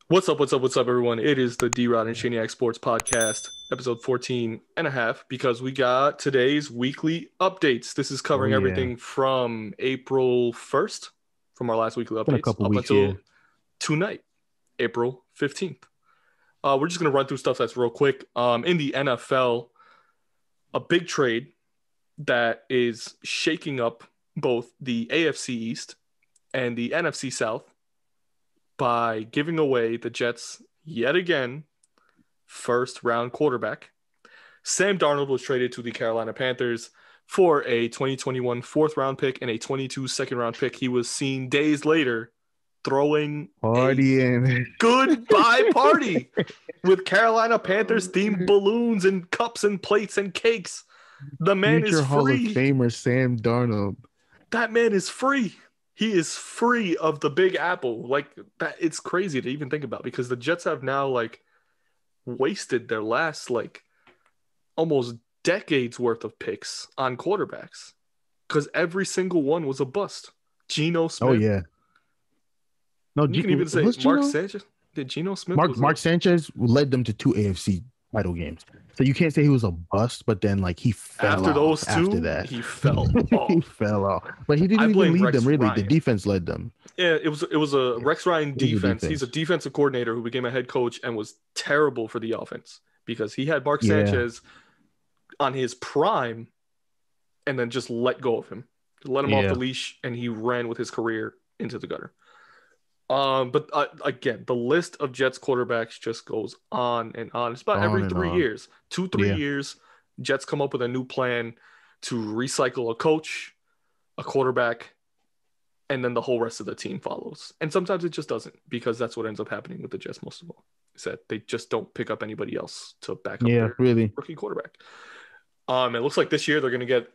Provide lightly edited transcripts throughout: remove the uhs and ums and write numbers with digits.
What's up, everyone? It is the DROD Shaniac Sports Podcast, episode 14 and a half, because we got today's weekly updates. This is Oh covering yeah, everything from April 1st, from our last weekly been a updates, couple up weeks here. until tonight, April 15th. We're just going to run through stuff that's real quick. In the NFL, a big trade that is shaking up both the AFC East and the NFC South by giving away the Jets yet again first round quarterback. Sam Darnold was traded to the Carolina Panthers for a 2021 fourth round pick and a 22 second round pick. He was seen days later throwing a Partying. goodbye party with Carolina Panthers themed balloons and cups and plates and cakes. The man is Future Hall of free. Famer Sam Darnold. That man is free. He is free of the Big Apple. Like that, it's crazy to even think about because the Jets have now wasted their last almost decades worth of picks on quarterbacks because every single one was a bust. Geno Oh Smith. yeah. No, You can even say was Mark Geno? Sanchez. Did Geno Smith Mark Sanchez led them to 2 AFC title games. So you can't say he was a bust, but then he fell after off those two? after that. He fell He off. fell off. But he didn't I even blame lead Rex them really. Ryan. The defense led them. Yeah, it was a Rex Ryan It was a defense. defense. He's a defensive coordinator who became a head coach and was terrible for the offense because he had Mark Yeah. Sanchez on his prime and then just let go of him. Let him off Yeah. the leash and he ran with his career into the gutter. But again, the list of Jets quarterbacks just goes on and on. It's about On every and 3 on. years, 2-3 Yeah. years, Jets come up with a new plan to recycle a coach, a quarterback, and then the whole rest of the team follows. And sometimes it just doesn't because that's what ends up happening with the Jets most of all. Is that they just don't pick up anybody else to back up Yeah, their really. rookie quarterback. It looks like this year they're going to get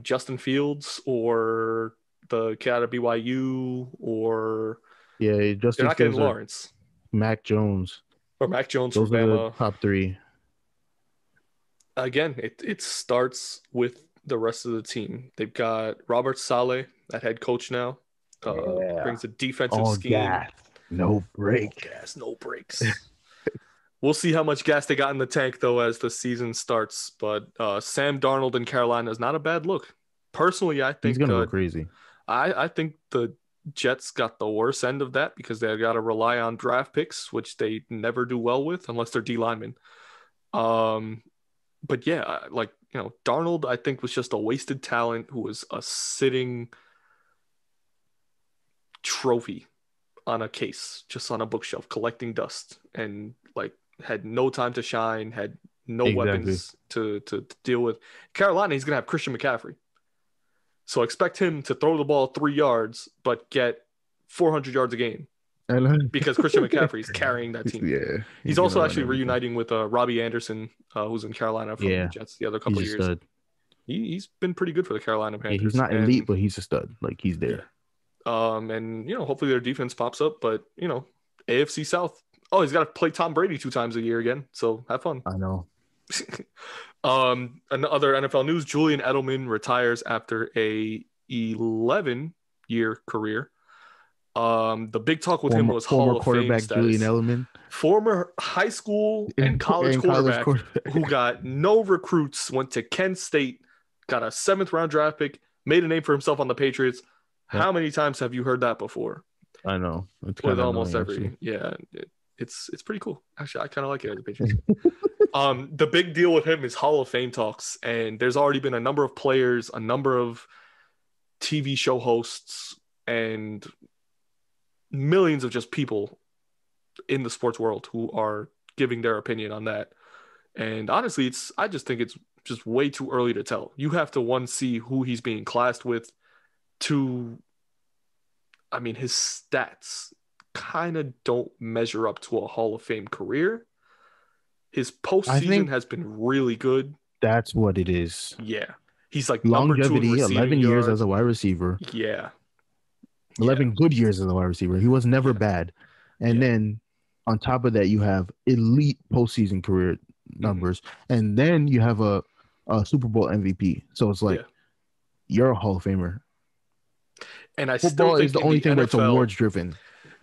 Justin Fields or the kid out of BYU or Yeah, they're Justin not getting Fields or Lawrence Mac Jones. or Mac Jones from Those are the Bama. top three. Again, it starts with the rest of the team. They've got Robert Saleh, that head coach now. Yeah. Brings a defensive All scheme. gas, no break. No gas, no breaks. We'll see how much gas they got in the tank, though, as the season starts. But Sam Darnold in Carolina is not a bad look. Personally, I He's think gonna go crazy. I think the Jets got the worst end of that because they got to rely on draft picks, which they never do well with unless they're D linemen. But yeah, Darnold, I think was just a wasted talent who was a sitting trophy on a case, just on a bookshelf, collecting dust, and had no time to shine, had no Exactly. weapons to deal with. Carolina, he's gonna have Christian McCaffrey, so expect him to throw the ball 3 yards but get 400 yards a game because Christian McCaffrey is carrying that team. Yeah, he's also actually reuniting with Robbie Anderson, who's in Carolina from the Jets the other couple of years. Stud. He's been pretty good for the Carolina Panthers. Yeah, he's not elite, but he's a stud. He's there. And hopefully their defense pops up. But AFC South. Oh, he's got to play Tom Brady 2 times a year again. So have fun. I know. Another NFL news: Julian Edelman retires after a 11-year career. The big talk with him was former Hall of quarterback Fame status. Julian Edelman, former high school and college quarterback who got no recruits, went to Kent State, got a 7th round draft pick, made a name for himself on the Patriots. Yep. How many times have you heard that before? I know. It's with almost every. Yeah, it's pretty cool. Actually, I kind of like it as a Patriots. The big deal with him is Hall of Fame talks, and there's already been a number of players, a number of TV show hosts, and millions of just people in the sports world who are giving their opinion on that. And honestly, I just think it's just way too early to tell. You have to, one, see who he's being classed with. 2, I mean, his stats kind of don't measure up to a Hall of Fame career. His postseason has been really good. That's what it is. Yeah. He's like longevity, number 2 in 11 years yards. as a wide receiver. Yeah. 11 good years as a wide receiver. He was never bad. And then on top of that, you have elite postseason career numbers. And then you have a Super Bowl MVP. So it's you're a Hall of Famer. And I Football still think is the only thing that's awards driven.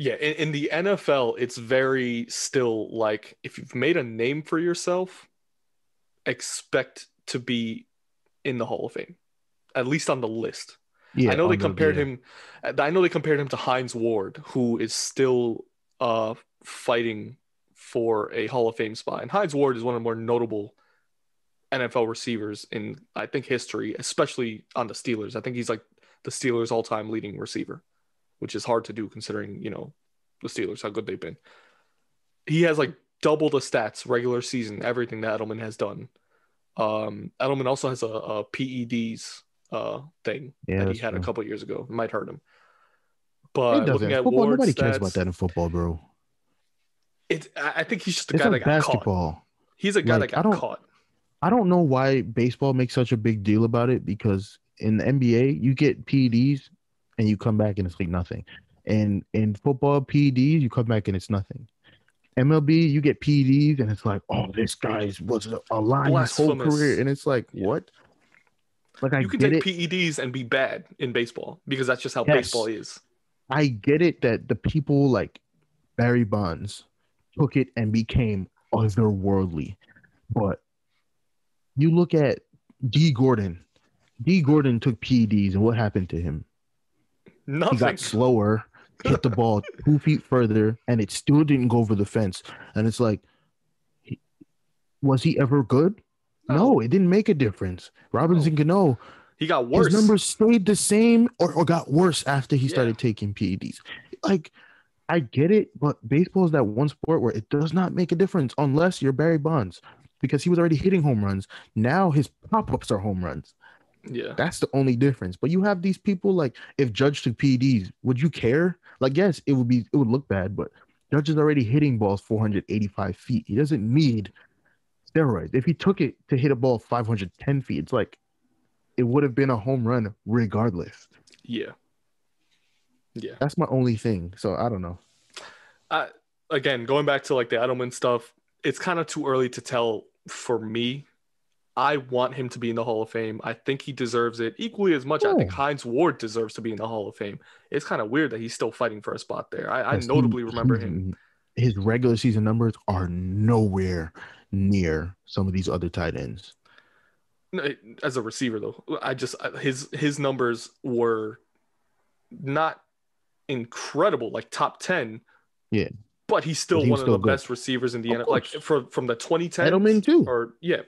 Yeah, in the NFL, it's very still like if you've made a name for yourself, expect to be in the Hall of Fame, at least on the list. I Yeah, know they on the compared him. I know they compared him to Hines Ward, who is still fighting for a Hall of Fame spot. And Hines Ward is one of the more notable NFL receivers in I think history, especially on the Steelers. I think he's like the Steelers' all-time leading receiver, which is hard to do considering the Steelers how good they've been. He has like double the stats regular season, everything that Edelman has done. Edelman also has a PEDs thing Yeah, that he that's had a true. couple years ago. It might hurt him. It But looking doesn't. at Football, Ward nobody cares about stats, that in football, bro. I think he's just a It's guy that like got caught. basketball. He's a guy that Like got caught. I don't know why baseball makes such a big deal about it, because in the NBA you get PEDs and you come back and it's like nothing. And in football PEDs you come back and it's nothing. MLB you get PEDs and it's like, oh, this guy was alive his whole career, Blasphemous. and it's like, Yeah. what? Like, I You can get take it. PEDs and be bad in baseball because that's just how baseball Yes, is. I get it that the people like Barry Bonds took it and became otherworldly, but you look at D. Gordon. D. Gordon took PEDs, and what happened to him? He Nothing. got slower, hit the ball 2 feet further, and it still didn't go over the fence. And it's like, was he ever good? No, it didn't make a difference. Robinson Cano, he got worse. his numbers stayed the same or got worse after he Yeah. started taking PEDs. Like, I get it, but baseball is that one sport where it does not make a difference unless you're Barry Bonds, because he was already hitting home runs. Now his pop-ups are home runs. Yeah. That's the only difference. But you have these people, like, if Judge took PEDs, would you care? Like, yes, it would look bad, but Judge is already hitting balls 485 feet. He doesn't need steroids. If he took it to hit a ball 510 feet, it's like it would have been a home run regardless. Yeah. Yeah. That's my only thing. So I don't know. Again, going back to like the Edelman stuff, it's kind of too early to tell for me. I want him to be in the Hall of Fame. I think he deserves it equally as much. I think Hines Ward deserves to be in the Hall of Fame. It's kind of weird that he's still fighting for a spot there. I notably remember him. His regular season numbers are nowhere near some of these other tight ends. As a receiver, though, his numbers were not incredible, like top 10. Yeah. But he's still one of the best receivers in the NFL. Like from the 2010s. Edelman too. Or yeah.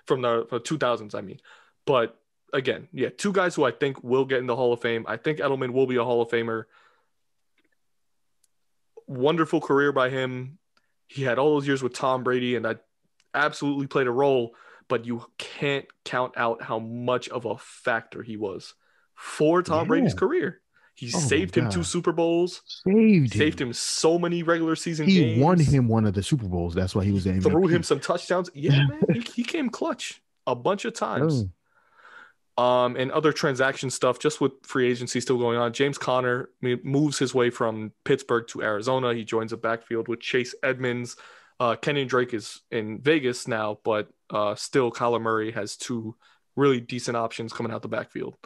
From the 2000s, I mean. But again, yeah, two guys who I think will get in the Hall of Fame. I think Edelman will be a Hall of Famer. Wonderful career by him. He had all those years with Tom Brady, and that absolutely played a role, but you can't count out how much of a factor he was for Tom Brady's career. He saved him 2 Super Bowls. Saved him so many regular season games. He won him one of the Super Bowls. That's why he was the MVP. Threw him some touchdowns. Yeah, man. He came clutch a bunch of times. And other transaction stuff, just with free agency still going on. James Conner moves his way from Pittsburgh to Arizona. He joins a backfield with Chase Edmonds. Kenyon Drake is in Vegas now, but still Kyler Murray has 2 really decent options coming out the backfield.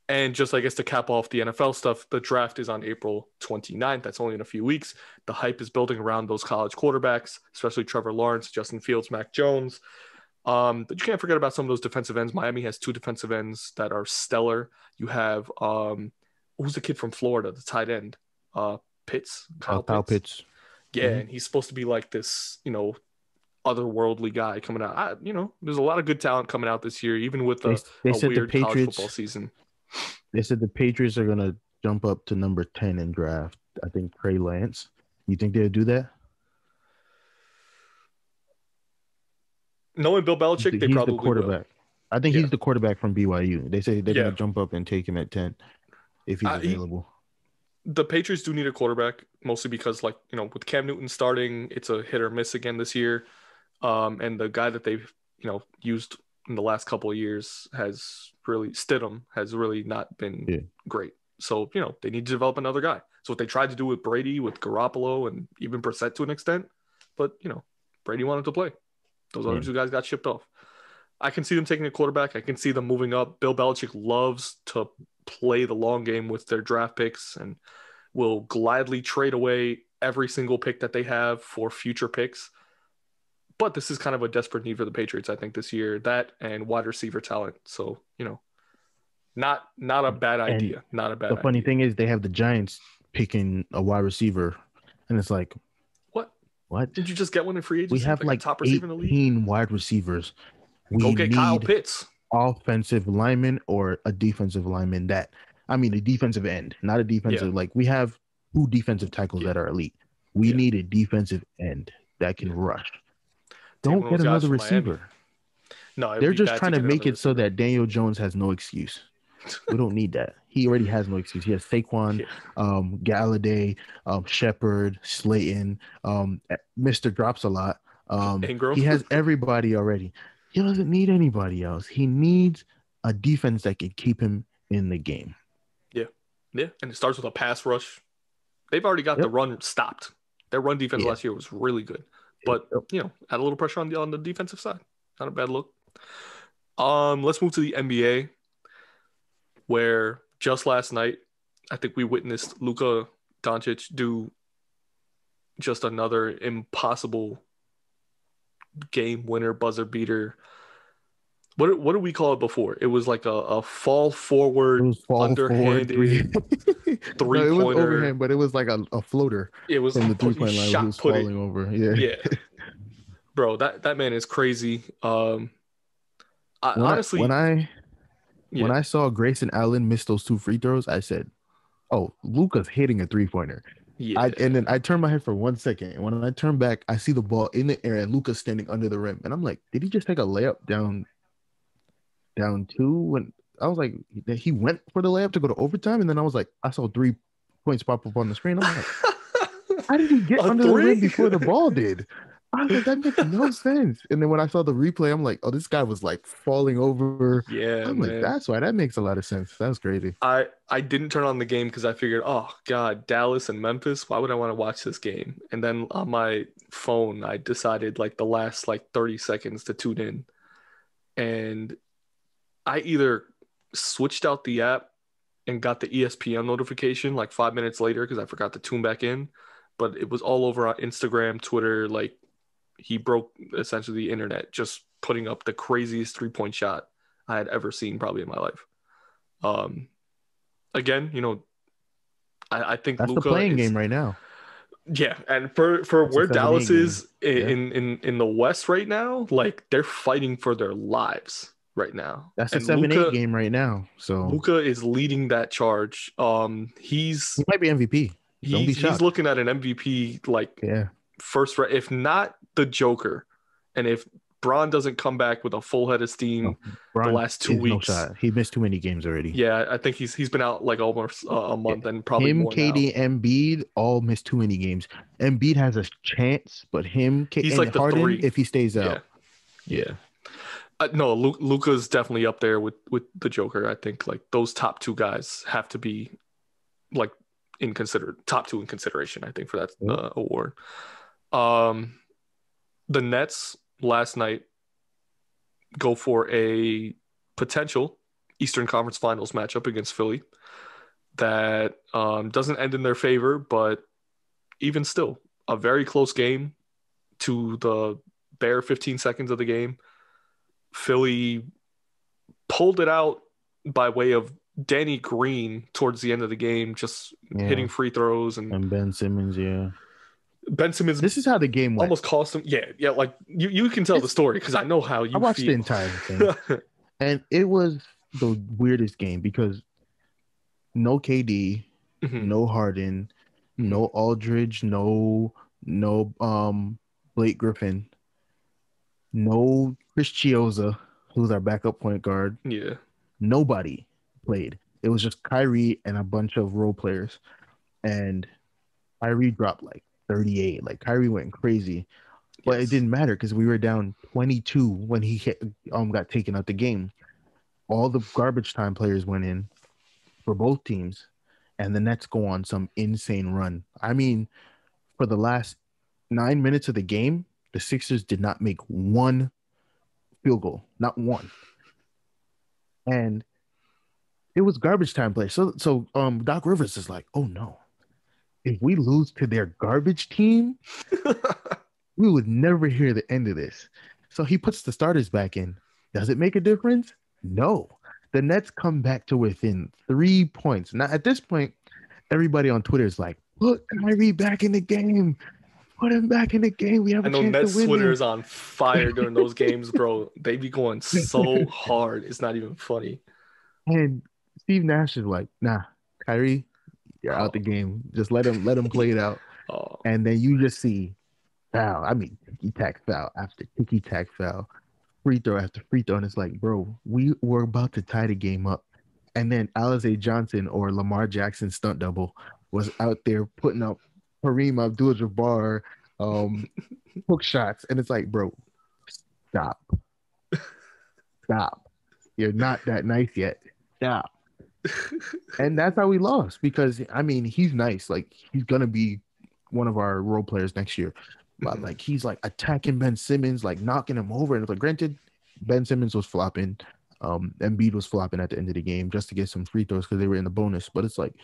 And just, I guess, to cap off the NFL stuff, the draft is on April 29th. That's only in a few weeks. The hype is building around those college quarterbacks, especially Trevor Lawrence, Justin Fields, Mac Jones. But you can't forget about some of those defensive ends. Miami has 2 defensive ends that are stellar. You have, who's the kid from Florida, the tight end? Pitts? Kyle Pitts. Yeah, and he's supposed to be like this, otherworldly guy coming out. There's a lot of good talent coming out this year, even with a weird college football season. They said the Patriots are going to jump up to number 10 in draft. I think Trey Lance. You think they'll do that? Knowing Bill Belichick, they probably the quarterback. Will. I think he's the quarterback from BYU. They say they're going to jump up and take him at 10 if he's available. The Patriots do need a quarterback, mostly because, with Cam Newton starting, it's a hit or miss again this year. And the guy that they've, used in the last couple of years Stidham has really not been great. So, they need to develop another guy. So what they tried to do with Brady, with Garoppolo, and even Brissett to an extent. But, Brady wanted to play. Those other 2 guys got shipped off. I can see them taking a quarterback. I can see them moving up. Bill Belichick loves to play the long game with their draft picks. And will gladly trade away every single pick that they have for future picks. But this is kind of a desperate need for the Patriots, I think, this year. That and wide receiver talent. So, not a bad idea. Not a bad idea. The funny thing is they have the Giants picking a wide receiver, and it's like, what? Did you just get one in free agency? We have like top receiver in the league? 18 wide receivers. Go get Kyle Pitts. Offensive lineman or a defensive lineman a defensive end, not a defensive. Yeah. Like we have 2 defensive tackles that are elite. We need a defensive end that can rush. Don't get another receiver. No, they're just trying to make it so that Daniel Jones has no excuse. We don't need that. He already has no excuse. He has Saquon, Galladay, Shepard, Slayton, Mr. Drops a lot. Ingram. He has everybody already. He doesn't need anybody else. He needs a defense that can keep him in the game. Yeah. And it starts with a pass rush. They've already got the run stopped. Their run defense last year was really good. But, add a little pressure on the defensive side. Not a bad look. Let's move to the NBA, where just last night, I think we witnessed Luka Doncic do just another impossible game winner, buzzer beater. What did we call it before? It was like a fall forward, underhanded three-pointer. It was overhand, but it was like a floater. It was from the 3-point line. He was falling over. Yeah. Bro, that man is crazy. Honestly, when I saw Grayson Allen miss those 2 free throws, I said, "Oh, Luka's hitting a 3-pointer." Yeah. And then I turned my head for 1 second, and when I turn back, I see the ball in the air and Luka's standing under the rim, and I'm like, "Did he just take a layup down 2?" When I was like, he went for the layup to go to overtime, and then I was like, I saw 3 points pop up on the screen. I'm like, how did he get under the rim before the ball did? I was like, that makes no sense. And then when I saw the replay, I'm like, oh, this guy was like falling over. Yeah, I'm like, that's why. That makes a lot of sense. That was crazy. I didn't turn on the game because I figured, oh God, Dallas and Memphis. Why would I want to watch this game? And then on my phone, I decided like the last 30 seconds to tune in, and I either switched out the app and got the ESPN notification 5 minutes later because I forgot to tune back in, but it was all over on Instagram, Twitter. He broke essentially the internet just putting up the craziest 3-point shot I had ever seen probably in my life. Again, I think that's Luka the playing game right now. Yeah, and for where Dallas is in the West right now, they're fighting for their lives right now. That's a 7-8 game right now. So Luka is leading that charge. He might be MVP. He's looking at an MVP first, if not the Joker, and if Bron doesn't come back with a full head of steam the last 2 weeks, no shot. He missed too many games already. Yeah, I think he's been out almost a month and probably more KD, now. Embiid all missed too many games. Embiid has a chance, but he's like the Harden 3 if he stays out. Yeah. No, Luka's definitely up there with the Joker. I think those top 2 guys have to be top 2 in consideration. I think for that award. The Nets last night go for a potential Eastern Conference Finals matchup against Philly that doesn't end in their favor, but even still, a very close game to the bare 15 seconds of the game. Philly pulled it out by way of Danny Green towards the end of the game, just hitting free throws and Ben Simmons, Ben Simmons. This is how the game went. Almost cost him. Yeah. You can tell the story because I know how you. I watched the entire thing, and it was the weirdest game because no KD, no Harden, no Aldridge, no Blake Griffin, no Chris Chiozza, who's our backup point guard. Yeah. Nobody played. It was just Kyrie and a bunch of role players, and Kyrie dropped 38. Kyrie went crazy, but it didn't matter because we were down 22 when he got taken out the game. All the garbage time players went in for both teams, and the Nets go on some insane run. I mean, for the last 9 minutes of the game, the Sixers did not make one field goal, not one, and it was garbage time play. So Doc Rivers is like, oh no. if we lose to their garbage team, we would never hear the end of this. So he puts the starters back in. Does it make a difference? No. The Nets come back to within 3 points. Now, at this point, everybody on Twitter is like, put Kyrie back in the game. Put him back in the game. We have I a know chance to Nets win Twitter this. is on fire during those games, bro. They be going so hard. It's not even funny. And Steve Nash is like, nah, Kyrie, you're out the game. Just let him play it out. Oh. And then you just see foul. I mean, ticky tack foul after ticky tack foul, free throw after free throw. And it's like, bro, we were about to tie the game up. And then Alize Johnson or Lamar Jackson stunt double was out there putting up Kareem Abdul-Jabbar hook shots. And it's like, bro, stop. Stop. You're not that nice yet. Stop. And that's how we lost because, I mean, he's nice. Like, he's going to be one of our role players next year. But, like, he's, like, attacking Ben Simmons, like, knocking him over. And it's like, granted, Ben Simmons was flopping. Embiid was flopping at the end of the game just to get some free throws because they were in the bonus. But it's like,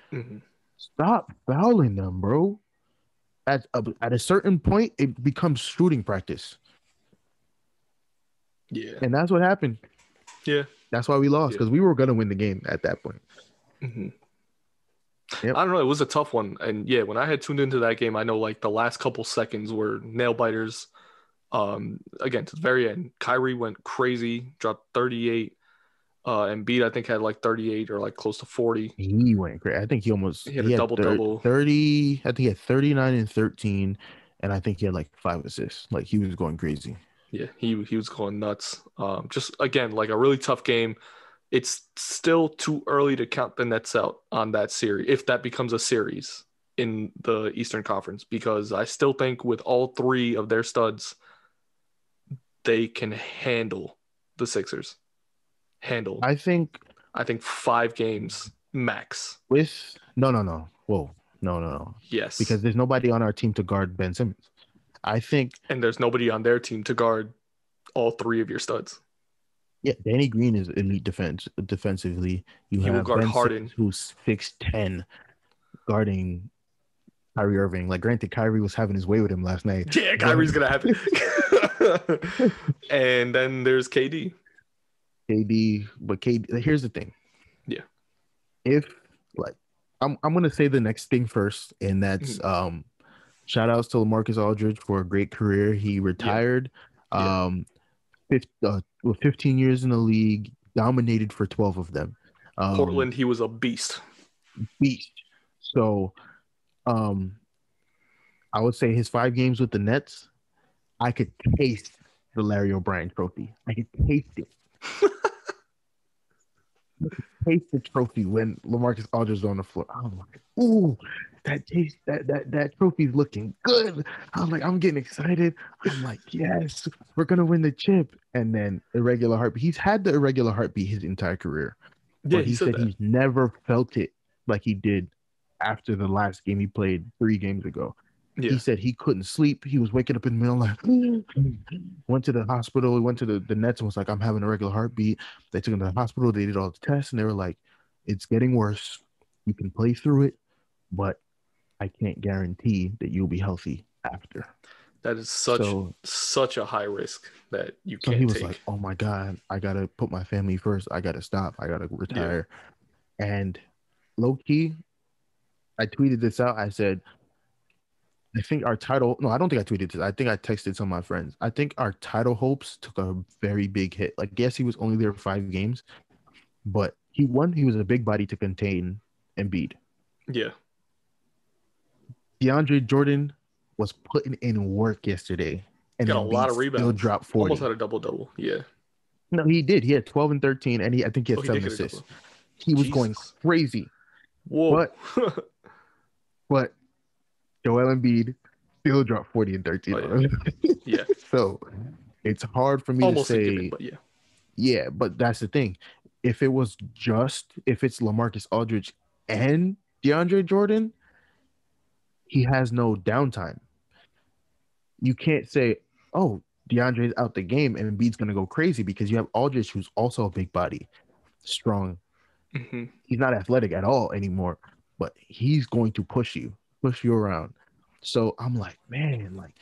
stop fouling them, bro. At a certain point, it becomes shooting practice. Yeah. And that's what happened. Yeah. That's why we lost because we were going to win the game at that point. Yep. I don't know. It was a tough one. And yeah, when I had tuned into that game, I know like the last couple seconds were nail biters. Again, to the very end, Kyrie went crazy, dropped 38. Embiid, I think, had like 38 or like close to 40. He went crazy. I think he had a double-double. 30. I think he had 39 and 13. And I think he had like 5 assists. Like he was going crazy. Yeah, he was going nuts. Just again, like a really tough game. It's still too early to count the Nets out on that series, if that becomes a series in the Eastern Conference, because I still think with all 3 of their studs, they can handle the Sixers. I think 5 games max. With no. Whoa. No. Yes. Because there's nobody on our team to guard Ben Simmons. I think. And there's nobody on their team to guard all 3 of your studs. Yeah, Danny Green is elite defensively. He will guard Ben Harden, who's 6'10", guarding Kyrie Irving. Like, granted, Kyrie was having his way with him last night. Yeah, Kyrie's gonna have it. And then there's KD. But KD. Here's the thing. Yeah. If like, I'm gonna say the next thing first, and that's shout outs to LaMarcus Aldridge for a great career. He retired. Yeah. With 15 years in the league, dominated for 12 of them. Portland, he was a beast. So, I would say his 5 games with the Nets, I could taste the Larry O'Brien trophy. I could taste it. Taste the trophy when LaMarcus Aldridge was on the floor. I'm like, ooh, that trophy's looking good. I'm like, I'm getting excited. I'm like, yes, we're gonna win the chip. And then irregular heartbeat. He's had the irregular heartbeat his entire career. Yeah, but he said he's never felt it like he did after the last game he played 3 games ago. Yeah. He said he couldn't sleep. He was waking up in the middle of the night. Went to the hospital. He went to the Nets and was like, I'm having a regular heartbeat. They took him to the hospital. They did all the tests, and they were like, it's getting worse. You can play through it, but I can't guarantee that you'll be healthy after. That is such a high risk that you can't take. So he was like, oh, my God, I got to put my family first. I got to stop. I got to retire. Yeah. And low-key, I tweeted this out. I said, I think our title – no, I don't think I tweeted this. I think I texted some of my friends. I think our title hopes took a very big hit. Like, yes, he was only there for 5 games, but he was a big body to contain Embiid. Yeah. DeAndre Jordan was putting in work yesterday. And got a lot of rebounds. Still dropped 40. Almost had a double-double. Yeah. No, he did. He had 12 and 13, and I think he had 7 assists. He was going crazy. Whoa. But Joel Embiid still dropped 40 and 13. Oh, yeah. Yeah. So it's hard for me almost to say. Given, but yeah. Yeah, but that's the thing. If it's LaMarcus Aldridge and DeAndre Jordan, he has no downtime. You can't say, oh, DeAndre's out the game and Embiid's going to go crazy because you have Aldridge, who's also a big body, strong. Mm-hmm. He's not athletic at all anymore, but he's going to push you. push you around. So I'm like, man, like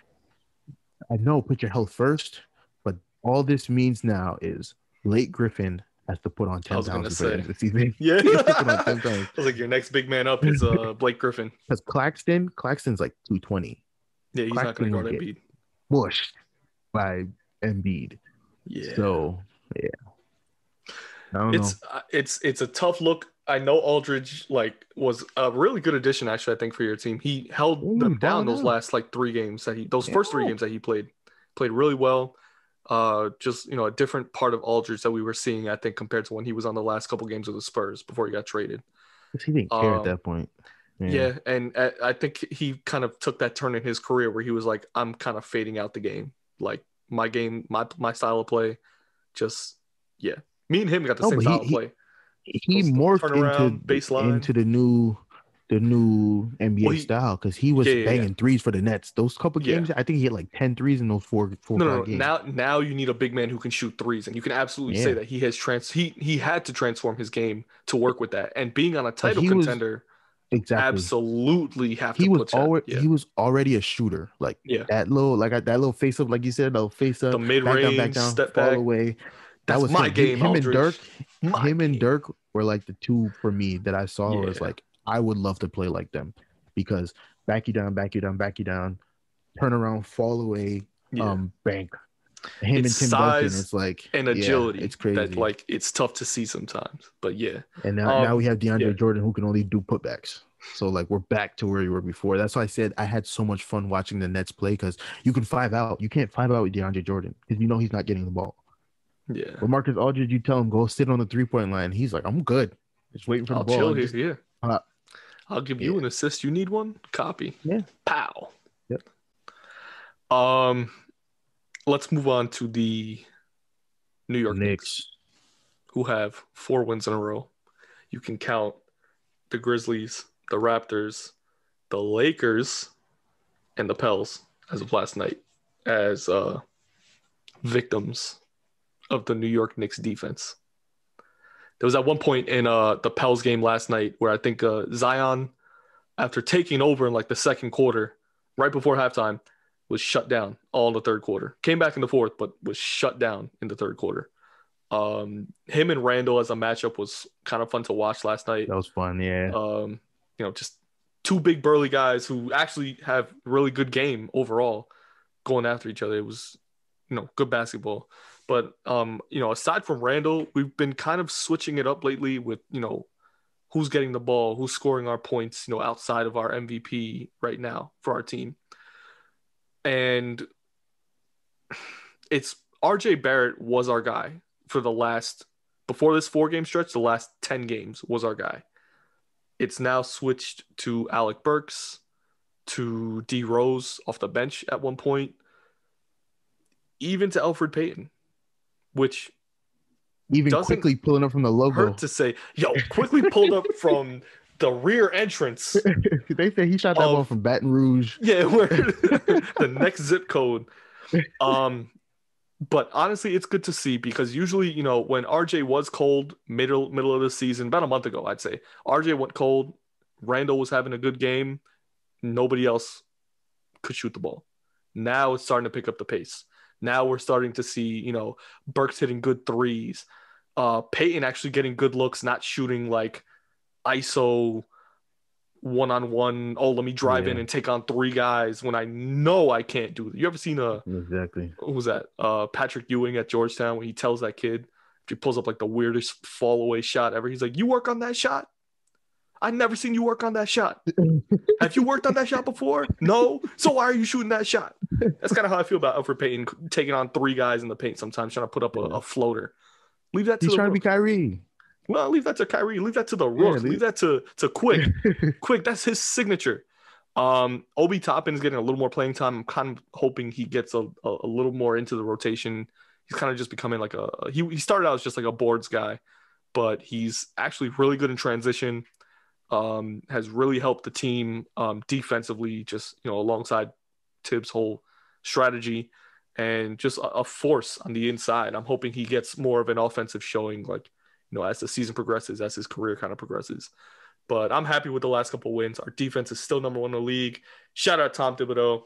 I know put your health first, but all this means now is Blake Griffin has to put on I 10 was gonna pounds before the say, end of the season. yeah. He has to put on I 10 pounds. was like, your next big man up is Blake Griffin. Because Claxton's like 220. Yeah, he's not gonna Claxton will guard get Embiid. pushed by Embiid. Yeah, So yeah, I don't know. it's a tough look. I know Aldridge like was a really good addition, actually. I think for your team, he held Yeah, he was them down balling those out. last like 3 games those Yeah. first 3 games that he played really well. Just a different part of Aldridge that we were seeing, I think, compared to when he was on the last couple games of the Spurs before he got traded. He didn't care at Um, that point. Yeah. yeah, and I think he kind of took that turn in his career where he was like, I'm kind of fading out the game, like my game, my style of play, just yeah. Me and him got the No, same but style of play. he Those morphed turnaround baseline. into the new Well, NBA style because he was yeah. banging threes for the Nets. Those couple Yeah. games, I think he hit like 10 threes in those four No, or no, five no. games. Now you need a big man who can shoot threes, and you can absolutely say Yeah, that he had to transform his game to work with that. And being on a but title he was contender, exactly. absolutely have to put that. Yeah, He was already a shooter. Like yeah. that little face up, like you said, little face The up, mid back range down, step fall back. away. That That's was my him. game, Him and Aldridge. Dirk, My game. were like the two for me that I saw was Yeah, like I would love to play like them because back you down, back you down, turn around, fall away, yeah. bank. Him It's and Tim Duncan, size it's like, and yeah, agility it's that crazy. like it's tough to see sometimes. But yeah. And now we have Yeah. DeAndre Jordan who can only do putbacks. So like we're back to where we were before. That's why I said I had so much fun watching the Nets play because you can 5 out. You can't 5 out with DeAndre Jordan because you know he's not getting the ball. Yeah. But Marcus Aldridge, you tell him go sit on the 3-point line. He's like, I'm good. Just waiting for the I'll ball chill and here. just Yeah. I'll give yeah, you an assist. You need one? Copy. yeah, Pow. yep. Um, let's move on to the New York Knicks, Knicks. who have 4 wins in a row. You can count the Grizzlies, the Raptors, the Lakers, and the Pels as of last night as victims of the New York Knicks defense. There was at one point in the Pels game last night where I think Zion, after taking over in like the second quarter, right before halftime, was shut down all in the third quarter. Came back in the fourth, but was shut down in the third quarter. Him and Randall as a matchup was kind of fun to watch last night. That was fun. Yeah. Just two big burly guys who actually have really good game overall going after each other. It was, good basketball. But, aside from Randall, we've been kind of switching it up lately with, who's getting the ball, who's scoring our points, outside of our MVP right now for our team. And it's RJ Barrett was our guy for before this 4-game stretch, the last 10 games was our guy. It's now switched to Alec Burks, to D Rose off the bench at one point, even to Elfrid Payton, which Even doesn't quickly pulling up from the logo. hurt to say, quickly pulled up from the rear entrance. They say he shot that ball from Baton Rouge. Yeah, where the next zip code. But honestly, it's good to see because usually, when RJ was cold, middle of the season, about a month ago, I'd say, RJ went cold. Randall was having a good game. Nobody else could shoot the ball. Now it's starting to pick up the pace. Now we're starting to see, Burks hitting good threes. Peyton actually getting good looks, not shooting like ISO one-on-one. Oh, let me drive in and take on 3 guys when I know I can't do it. You ever seen exactly who was that? Patrick Ewing at Georgetown when he tells that kid, he pulls up like the weirdest fall away shot ever. He's like, "You work on that shot? I've never seen you work on that shot. Have you worked on that shot before? No. So why are you shooting that shot?" That's kind of how I feel about Elfrid Payton taking on 3 guys in the paint sometimes, trying to put up a floater. Leave that to He's trying to be Kyrie. Well, leave that to Kyrie. Leave that to the Rook. Leave that to Quick. Quick, that's his signature. Obi Toppin is getting a little more playing time. I'm kind of hoping he gets a little more into the rotation. He's kind of just becoming like he started out as just like a boards guy, but he's actually really good in transition. Has really helped the team defensively, just alongside Tibbs' whole strategy, and just a force on the inside. I'm hoping he gets more of an offensive showing, like as the season progresses, as his career kind of progresses. But I'm happy with the last couple of wins. Our defense is still number 1 in the league. Shout out Tom Thibodeau.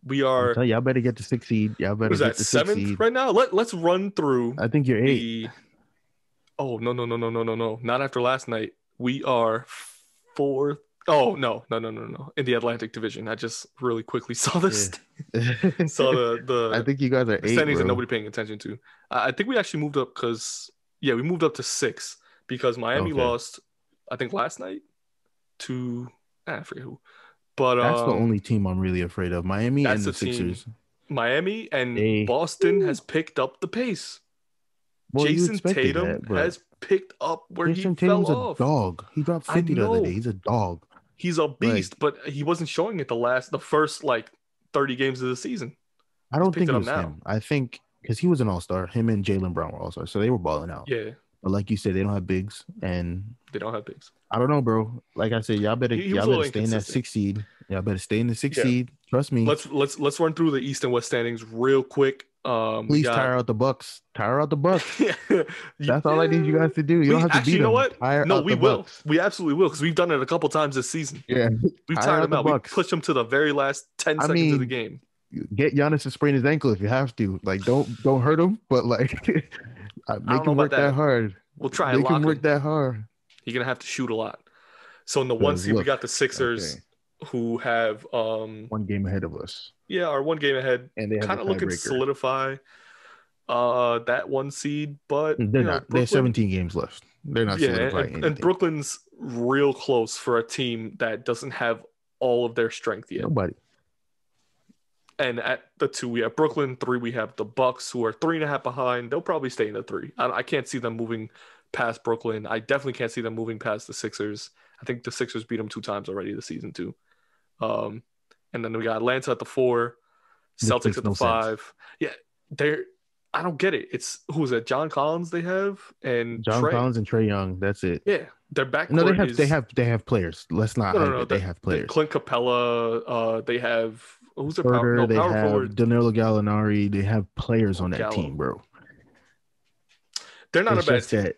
We are. Y'all better get the 6th seed. Y'all better get the 7th seed right now. Let's run through. I think you're 8. Oh no! Not after last night. We are 4th. Oh no! In the Atlantic Division. I just really quickly saw this. Yeah. Saw the. I think you guys are 8. Standings bro. that nobody paying attention to. I think we actually moved up because we moved up to 6 because Miami lost. I think last night to I forget who. But that's the only team I'm really afraid of. Miami and the Sixers. Miami and Boston has picked up the pace. Well, Jason Tatum has picked up where Jason he Tatum's fell off. A dog. He dropped 50 the other day. He's a dog. He's a beast, but he wasn't showing it the first 30 games of the season. I don't think it was him. I think because he was an all-star. Him and Jaylen Brown were all-stars, so they were balling out. Yeah. But like you said, they don't have bigs, and they don't have bigs. I don't know, bro. Like I said, y'all better stay in that 6th seed. Y'all better stay in the 6th seed. Trust me. Let's run through the East and West standings real quick. Please tire out the Bucks. Tire out the Bucks. That's all I need you guys to do. You don't have to beat them. You know what? No, we will. Bucks. We absolutely will because we've done it a couple times this season. Yeah, we've tired them out. We pushed them to the very last 10 seconds of the game. Get Giannis to sprain his ankle if you have to. Don't hurt him, but make him work that hard. We'll try and make him work that hard. He's gonna have to shoot a lot. So in the 1 seed, we got the Sixers, who have 1 game ahead of us. Yeah, our 1 game ahead, and they kind of looking to solidify that 1 seed, but they're not. They have 17 games left. They're not solidifying. And Brooklyn's real close for a team that doesn't have all of their strength yet. Nobody. And at the 2, we have Brooklyn. 3, we have the Bucks, who are 3.5 behind. They'll probably stay in the 3. I can't see them moving past Brooklyn. I definitely can't see them moving past the Sixers. I think the Sixers beat them 2 times already this season too. And then we got Atlanta at the 4, Celtics at the 5. Yeah, I don't get it. It's who's that? John Collins they have and John Collins and Trae Young. That's it. Yeah, their backcourt. No, they have players. Let's not. No, they have players. Clint Capella. They have who's their power? They have forward? Danilo Gallinari. They have players on that team, bro. They're not a bad team.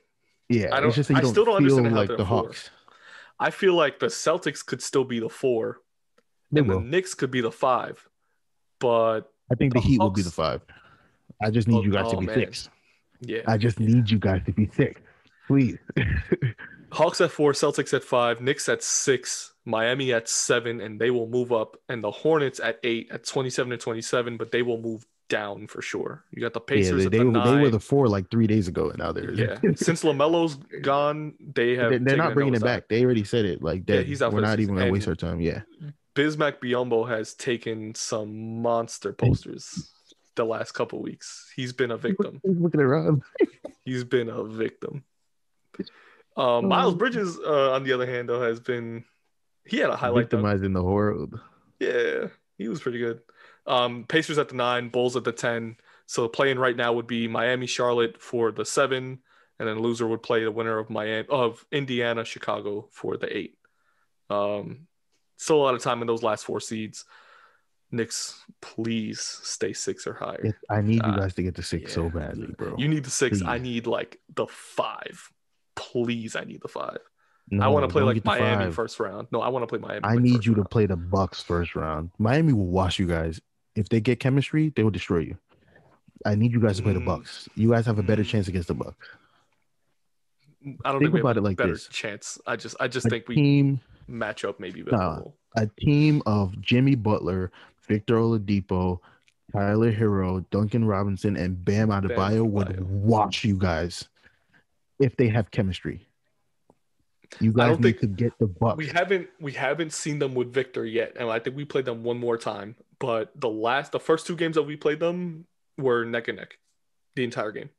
It's just that you still don't understand like the Hawks. I feel like the Celtics could still be the 4, the Knicks could be the 5, but I think the Heat will be the 5. I just need you guys to be 6. Yeah, I just need you guys to be 6, please. Hawks at 4, Celtics at 5, Knicks at 6, Miami at 7, and they will move up, and the Hornets at 8 at 27 and 27, but they will move down for sure. You got the Pacers at the 9. They were the 4 3 days ago, and now they're Since LaMelo's gone, they're not bringing it back. They already said it he's out. We're not even gonna waste our time. Yeah, Bismack Biyombo has taken some monster posters the last couple weeks. He's been a victim. He's looking around. He's been a victim. Miles Bridges, on the other hand, though, he had a highlight victimizing the world. Yeah, he was pretty good. Pacers at the 9, Bulls at the 10. So playing right now would be Miami, Charlotte for the 7, and then loser would play the winner of Indiana, Chicago for the 8. Still a lot of time in those last 4 seeds. Knicks, please stay 6 or higher. I need you guys to get to 6 so badly, bro. You need the 6. Please. I need the 5. Please, I need the 5. No, I want to play Miami first round. No, I want to play Miami. I need you to play the Bucks first round. Miami will wash you guys. If they get chemistry, they will destroy you. I need you guys to play the Bucks. You guys have a better chance against the Bucks. I don't think we have a better chance. I just think we match up maybe better. A team of Jimmy Butler, Victor Oladipo, Tyler Hero, Duncan Robinson, and Bam Adebayo would wash you guys if they have chemistry. You guys need to get the Bucks. We haven't seen them with Victor yet, and I think we played them one more time. But the first 2 games that we played them were neck and neck, the entire game.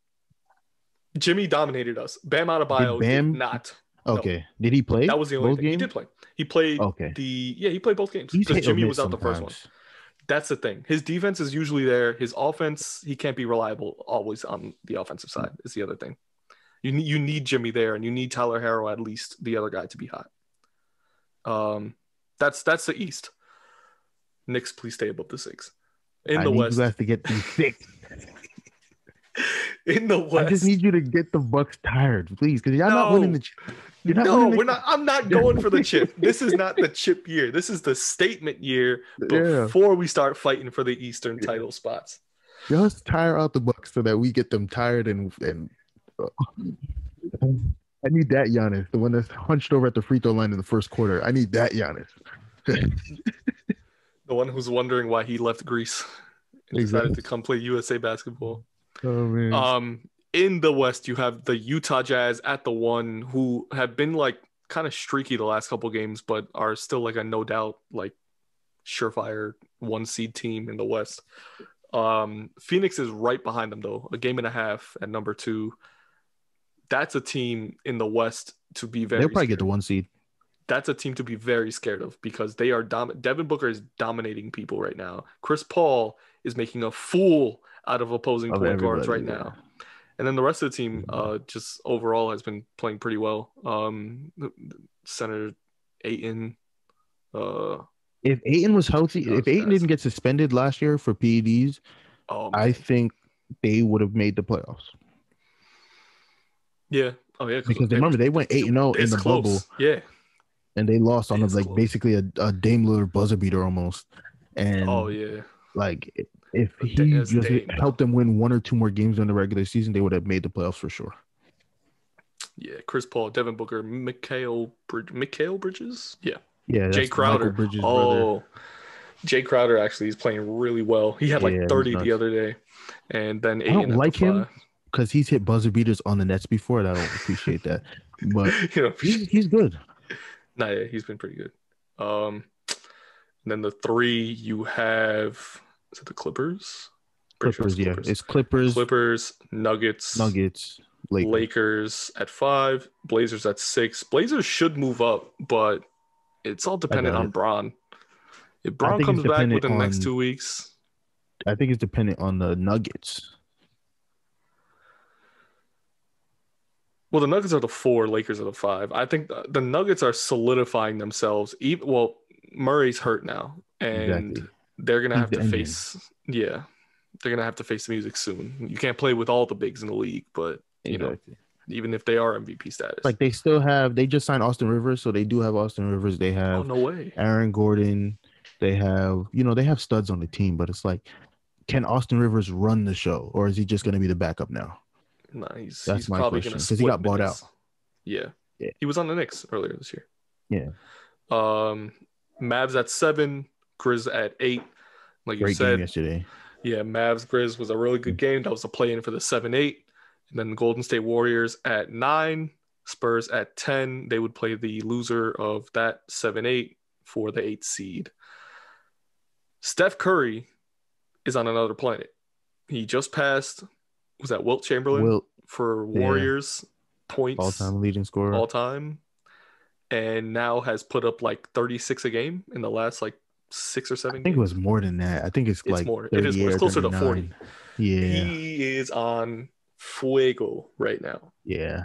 Jimmy dominated us. Bam Adebayo did not. Okay. No. Did he play? That was the only thing. Games? He did play. He played he played both games because Jimmy was out the first one. That's the thing. His defense is usually there. His offense, he can't be reliable always on the offensive side. Is the other thing. You need Jimmy there, and you need Tyler Hero, at least the other guy, to be hot. That's the East. Knicks, please stay above the 6. In the West, you guys to get the 6. In the West, I just need you to get the Bucks tired, please, because y'all not winning the. You're not No, winning we're not. I'm not going for the chip. This is not the chip year. This is the statement year before we start fighting for the Eastern title spots. Just tire out the Bucks so that we get them tired and I need that Giannis, the one that's hunched over at the free throw line in the first quarter. I need that Giannis. The one who's wondering why he left Greece and decided to come play USA basketball. Oh man. In the West, you have the Utah Jazz at the 1, who have been like kind of streaky the last couple games, but are still like a no doubt like surefire 1 seed team in the West. Phoenix is right behind them though, a game and a half at number 2. That's a team in the West to be very. They'll probably get the 1 seed. That's a team to be very scared of because they are Devin Booker is dominating people right now. Chris Paul is making a fool out of opposing point guards right now. And then the rest of the team just overall has been playing pretty well. Center Ayton. If Ayton was healthy, if Ayton didn't get suspended last year for PEDs, I think they would have made the playoffs. Yeah. Oh yeah. Because remember they went 8-0 in the bubble. Yeah. And they lost on basically a Dame Lillard buzzer beater almost. And like if he just helped them win 1 or 2 more games in the regular season, they would have made the playoffs for sure. Yeah, Chris Paul, Devin Booker, Mikal Bridges. Yeah. Yeah. Jay Crowder. Brother. Jay Crowder actually is playing really well. He had like 30 the other day. And then I don't like him because he's hit buzzer beaters on the Nets before, and I don't appreciate that. But he's good. Nah, yeah, he's been pretty good. And then the 3 you have, is it the Clippers? Clippers, yeah. It's Clippers, Nuggets, Lakers at 5, Blazers at 6. Blazers should move up, but it's all dependent on Bron. If Bron comes back within the next 2 weeks, I think it's dependent on the Nuggets. Well, the Nuggets are the 4, Lakers are the 5. I think the Nuggets are solidifying themselves. Murray's hurt now, and they're gonna have to face. Yeah, they're gonna have to face the music soon. You can't play with all the bigs in the league, but you know, even if they are MVP status, like they just signed Austin Rivers, so they do have Austin Rivers. They have no way. Aaron Gordon. They have they have studs on the team, but it's like, can Austin Rivers run the show, or is he just gonna be the backup now? No, he's my probably question, going to because he got bought out. Yeah. He was on the Knicks earlier this year. Yeah. Mavs at 7, Grizz at 8. Like you said, game yesterday. Yeah, Mavs Grizz was a really good game. That was a play-in for the 7-8. And then the Golden State Warriors at 9, Spurs at 10. They would play the loser of that 7-8 for the 8th seed. Steph Curry is on another planet. He just passed. Was that Wilt Chamberlain for Warriors points? All-time leading scorer. All-time. And now has put up like 36 a game in the last like 6 or 7 games. I think it was more than that. I think it's like more. It is more. It's closer 39. To 40. Yeah. He is on fuego right now. Yeah.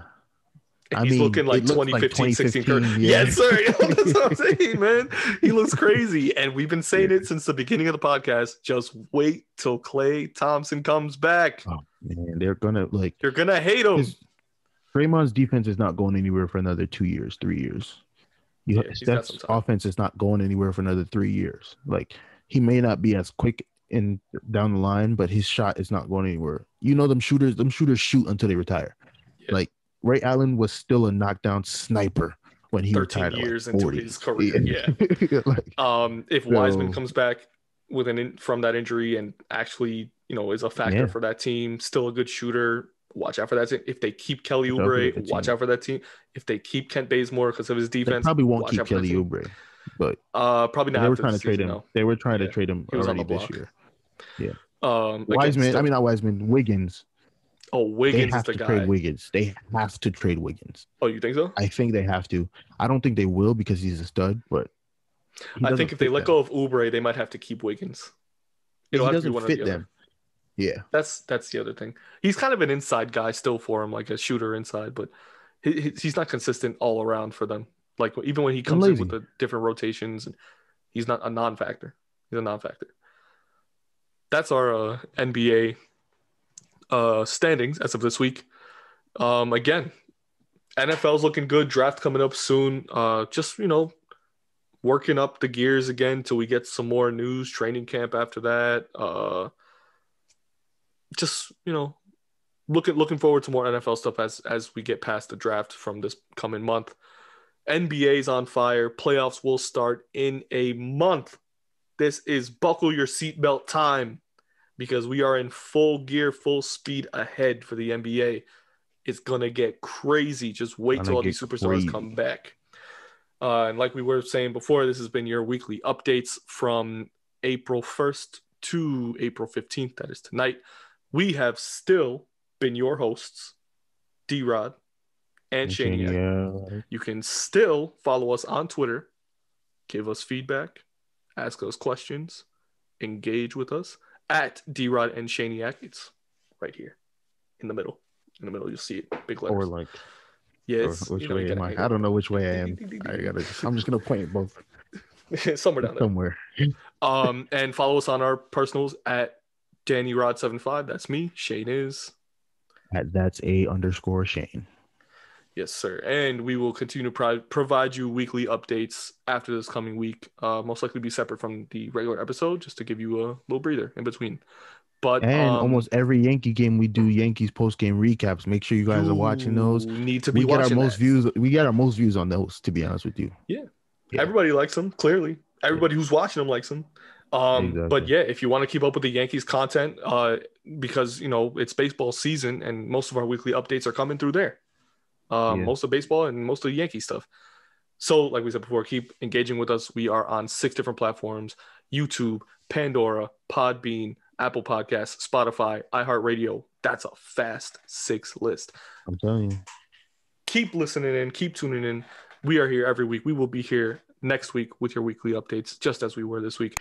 And he's looking like 2015, 16, 30. Yes, sir. That's what I'm saying, man. He looks crazy. And we've been saying it since the beginning of the podcast. Just wait till Klay Thompson comes back. Oh, man. They're going to you're going to hate him. Draymond's defense is not going anywhere for another 2 years, 3 years. Steph's offense is not going anywhere for another 3 years. Like, he may not be as quick in down the line, but his shot is not going anywhere. Them shooters shoot until they retire. Yeah. Like, Ray Allen was still a knockdown sniper when he retired. 13 years into his career. Yeah. If Wiseman comes back from that injury and actually, is a factor for that team, still a good shooter, watch out for that team. If they keep Kelly Oubre, watch out for that team. If they keep Kent Bazemore because of his defense, they probably won't keep Kelly Oubre. But probably not. They were trying to trade him. They were trying to trade him already this year. Yeah. Wiggins. Oh, Wiggins is the guy. Trade Wiggins. They have to trade Wiggins. Oh, you think so? I think they have to. I don't think they will because he's a stud, but I think if they let go of Oubre, they might have to keep Wiggins. It'll have to be one fit them. Yeah. That's the other thing. He's kind of an inside guy still for him, like a shooter inside, but he's not consistent all around for them. Like even when he comes in with the different rotations, he's not a non-factor. He's a non-factor. That's our NBA standings as of this week. Again, NFL's looking good. Draft coming up soon. Just, working up the gears again till we get some more news. Training camp after that. Just, looking forward to more NFL stuff as we get past the draft from this coming month. NBA's on fire. Playoffs will start in a month. This is buckle your seatbelt time because we are in full gear, full speed ahead for the NBA. It's going to get crazy. Just wait till all these superstars come back. And like we were saying before, this has been your weekly updates from April 1st to April 15th. That is tonight. We have still been your hosts, DROD and Shaniac. You can still follow us on Twitter, give us feedback, ask us questions, engage with us at DROD and Shaniac. It's right here in the middle. In the middle, you'll see it. Big letters. Or like, yes. Which way am I? I don't know which way I am. I'm just gonna point at both. Somewhere down there. Somewhere. And follow us on our personals at DannyRod75. That's me. Shane is at that's _Shane. Yes, sir. And we will continue to provide you weekly updates after this coming week. Most likely be separate from the regular episode, just to give you a little breather in between. But almost every Yankee game we do Yankees post game recaps. Make sure you guys are watching those. Need to be watching. We get our most views on those. To be honest with you, yeah. Everybody likes them. Clearly, everybody who's watching them likes them. Exactly. But yeah, if you want to keep up with the Yankees content, because it's baseball season and most of our weekly updates are coming through there. Most of baseball and most of the Yankee stuff. So, like we said before, keep engaging with us. We are on 6 different platforms: YouTube, Pandora, Podbean, Apple Podcasts, Spotify, iHeartRadio. That's a fast 6 list. I'm telling you. Keep listening in. Keep tuning in. We are here every week. We will be here next week with your weekly updates, just as we were this week.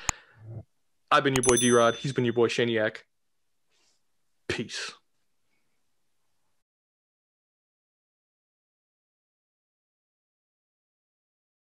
I've been your boy D-Rod. He's been your boy Shaniac. Peace.